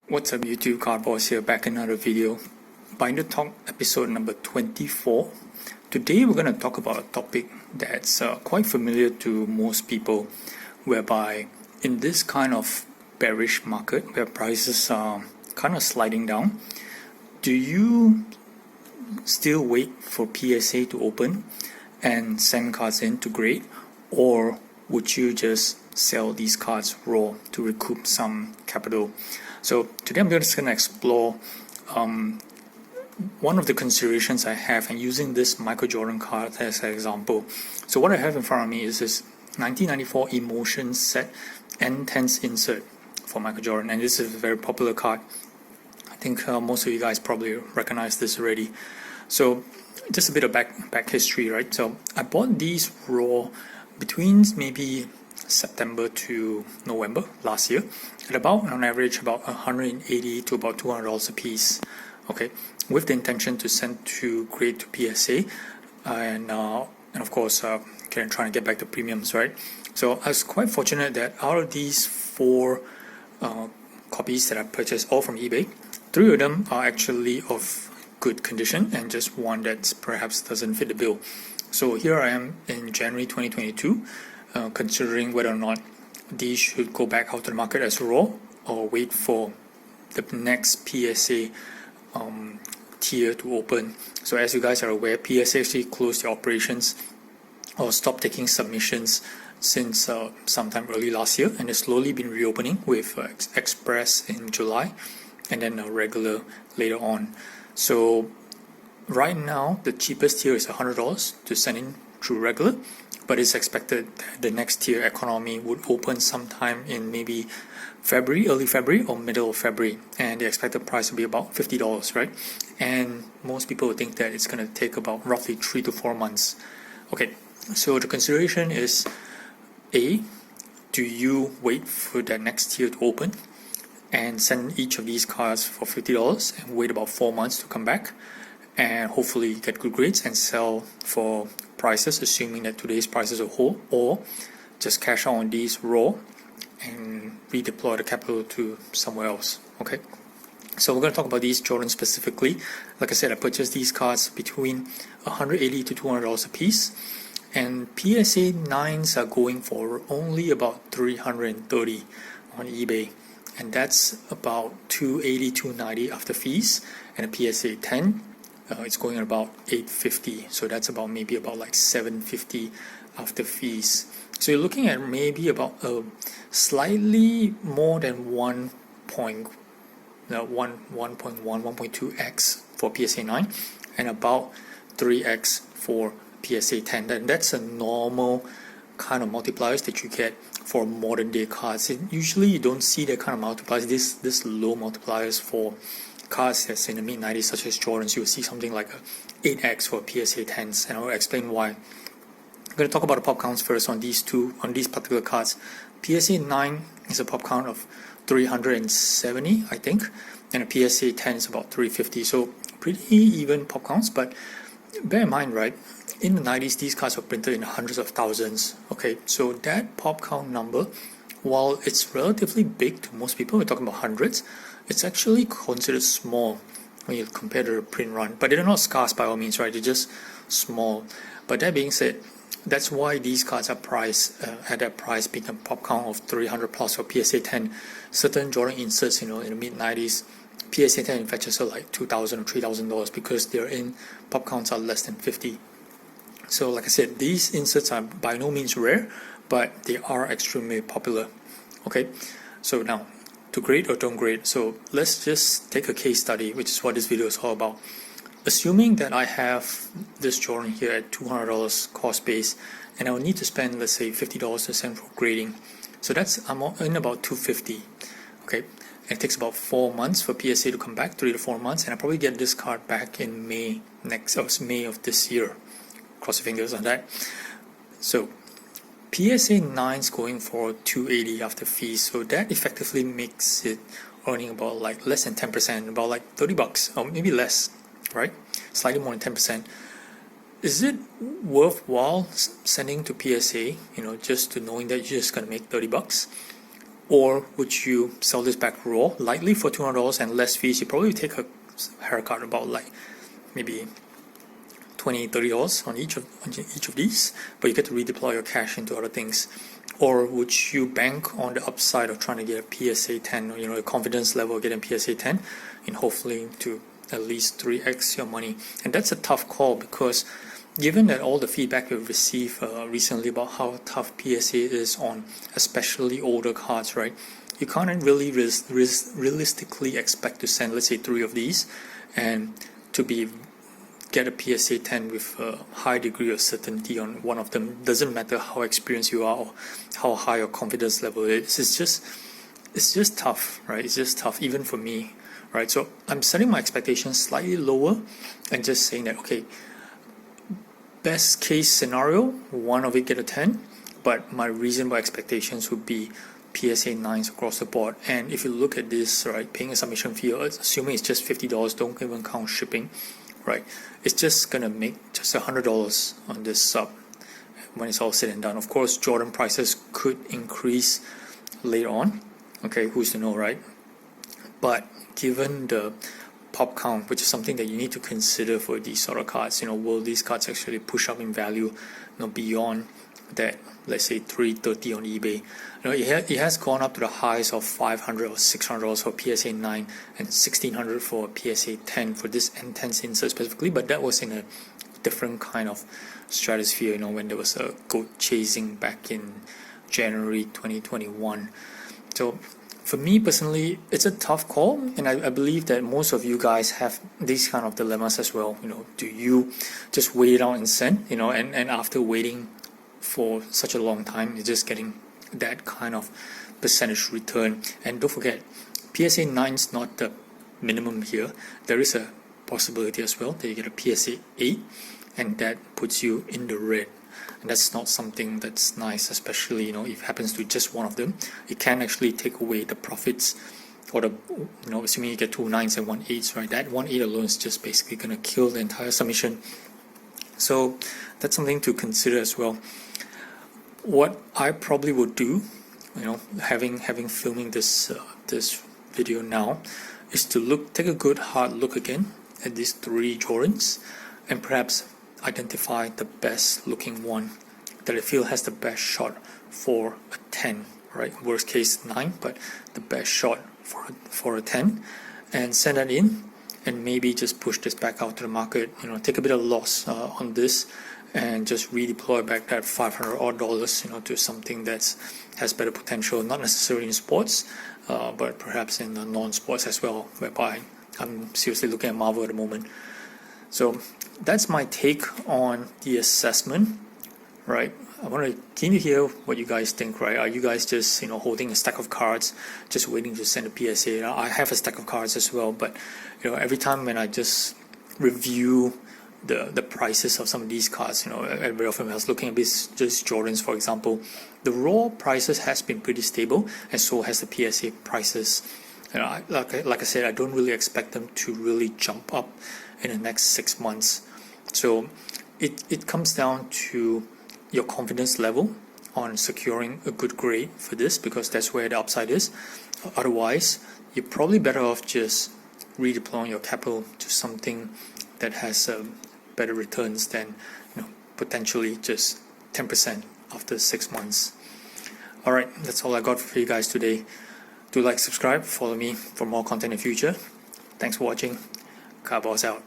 What's up YouTube, Cardboss here, back in another video. Binder Talk episode number 24. Today we're going to talk about a topic that's quite familiar to most people, whereby in this kind of bearish market where prices are kind of sliding down, do you still wait for PSA to open and send cards in to grade, or would you just sell these cards raw to recoup some capital? So today I'm just going to explore one of the considerations I have, and using this Michael Jordan card as an example. So what I have in front of me is this 1994 Emotion Set N10s insert for Michael Jordan, and this is a very popular card. I think most of you guys probably recognize this already. So just a bit of back history, right? So I bought these raw between maybe September to November last year at about, on average, about $180 to about $200 a piece, okay, with the intention to send to grade to PSA and of course trying to get back the premiums, right? So I was quite fortunate that out of these four copies that I purchased, all from eBay, 3 of them are actually of good condition and just one that perhaps doesn't fit the bill. So here I am in January 2022, considering whether or not these should go back out to the market as raw or wait for the next PSA tier to open. So as you guys are aware, PSA actually closed their operations or stopped taking submissions since sometime early last year, and it's slowly been reopening with Express in July and then regular later on. So right now the cheapest tier is $100 to send in through regular, but it's expected that the next tier, Economy, would open sometime in maybe February, early February or middle of February, and the expected price will be about $50, right? And most people would think that it's going to take about roughly 3 to 4 months. Okay, so the consideration is, A, do you wait for that next tier to open and send each of these cards for $50 and wait about 4 months to come back and hopefully get good grades and sell for prices, assuming that today's prices are whole, or just cash out on these raw and redeploy the capital to somewhere else? Okay, so we're going to talk about these Jordan specifically. Like I said, I purchased these cards between $180 to $200 a piece, and PSA 9s are going for only about $330 on eBay, and that's about $280, $290 after fees. And a PSA 10, it's going at about $850, so that's about maybe about like $750 after fees. So you're looking at maybe about slightly more than 1.2x for PSA 9 and about 3x for PSA 10. And that's a normal kind of multipliers that you get for modern day cards. Usually you don't see that kind of multipliers, this low multipliers for cards that's in the mid-90s, such as Jordans. You will see something like a 8x for PSA 10s, and I'll explain why. I'm going to talk about the pop counts first on these particular cards. PSA 9 is a pop count of 370, I think, and a PSA 10 is about 350. So pretty even pop counts, but bear in mind, right, in the 90s these cards were printed in hundreds of thousands. Okay, so that pop count number, while it's relatively big to most people, we're talking about hundreds, it's actually considered small when you compare to the print run. But they're not scarce by all means, right? They're just small. But that being said, that's why these cards are priced at that price, being a pop count of 300 plus for PSA 10. Certain Jordan inserts, in the mid-90s, PSA 10 fetches are like $2,000 or $3,000 because they're in pop counts are less than 50. So like I said, these inserts are by no means rare, but they are extremely popular. Okay, so now, to grade or don't grade. So let's just take a case study, which is what this video is all about. Assuming that I have this Jordan here at $200 cost base, and I will need to spend, let's say, $50 to send for grading. So I'm in about $250. Okay, and it takes about 4 months for PSA to come back, 3 to 4 months, and I'll probably get this card back in May of this year. Cross your fingers on that. So PSA 9 is going for $280 after fees, so that effectively makes it earning about like less than 10%, about like $30 or maybe less, right? Slightly more than 10%. Is it worthwhile sending to PSA, just to knowing that you're just gonna make $30? Or would you sell this back raw, lightly for $200 and less fees? You probably take a haircut about like maybe $20-$30 on each of these, but you get to redeploy your cash into other things. Or would you bank on the upside of trying to get a PSA 10, or a confidence level of getting PSA 10, and hopefully to at least 3x your money? And that's a tough call, because given that all the feedback we've received recently about how tough PSA is on especially older cards, right? You can't really realistically expect to send, let's say, 3 of these and to get a PSA 10 with a high degree of certainty on one of them. Doesn't matter how experienced you are or how high your confidence level is. It's just tough, right? It's just tough, even for me, right? So I'm setting my expectations slightly lower and just saying that, okay, best case scenario, one of it get a 10, but my reasonable expectations would be PSA 9s across the board. And if you look at this, right, paying a submission fee, assuming it's just $50, don't even count shipping, right? It's just gonna make just $100 on this sub when it's all said and done. Of course, Jordan prices could increase later on, okay, who's to know, right? But given the pop count, which is something that you need to consider for these sort of cards, will these cards actually push up in value, beyond that, let's say $330 on eBay? It has gone up to the highs of $500 or $600 for PSA 9 and $1,600 for PSA 10 for this intense insert specifically, but that was in a different kind of stratosphere, when there was a goat chasing back in January 2021. So for me personally, it's a tough call, and I believe that most of you guys have these kind of dilemmas as well. Do you just wait it out and send, and after waiting for such a long time, you're just getting that kind of percentage return? And don't forget, PSA 9 is not the minimum here. There is a possibility as well that you get a PSA 8, and that puts you in the red. And that's not something that's nice, especially if it happens to just one of them. It can actually take away the profits, or the assuming you get 2 9s and 1 8s, right? That 1 8 alone is just basically gonna kill the entire submission. So that's something to consider as well. What I probably would do, having filming this video now, is to take a good hard look again at these 3 Jordans, and perhaps identify the best looking one that I feel has the best shot for a 10, right? Worst case 9, but the best shot for a 10, and send that in, and maybe just push this back out to the market, take a bit of loss on this, and just redeploy back that $500 odd, to something that has better potential, not necessarily in sports, but perhaps in non-sports as well, whereby I'm seriously looking at Marvel at the moment. So that's my take on the assessment, right? I want to keen to hear what you guys think, right? Are you guys just holding a stack of cards, just waiting to send a PSA? I have a stack of cards as well, but every time when I just review the prices of some of these cards, very often when I was looking at just Jordans, for example, the raw prices has been pretty stable, and so has the PSA prices. Like I said, I don't really expect them to really jump up in the next 6 months. So it comes down to your confidence level on securing a good grade for this, because that's where the upside is. Otherwise, you're probably better off just redeploying your capital to something that has better returns than potentially just 10% after 6 months. Alright, that's all I got for you guys today. Do like, subscribe, follow me for more content in the future. Thanks for watching. Carboss out.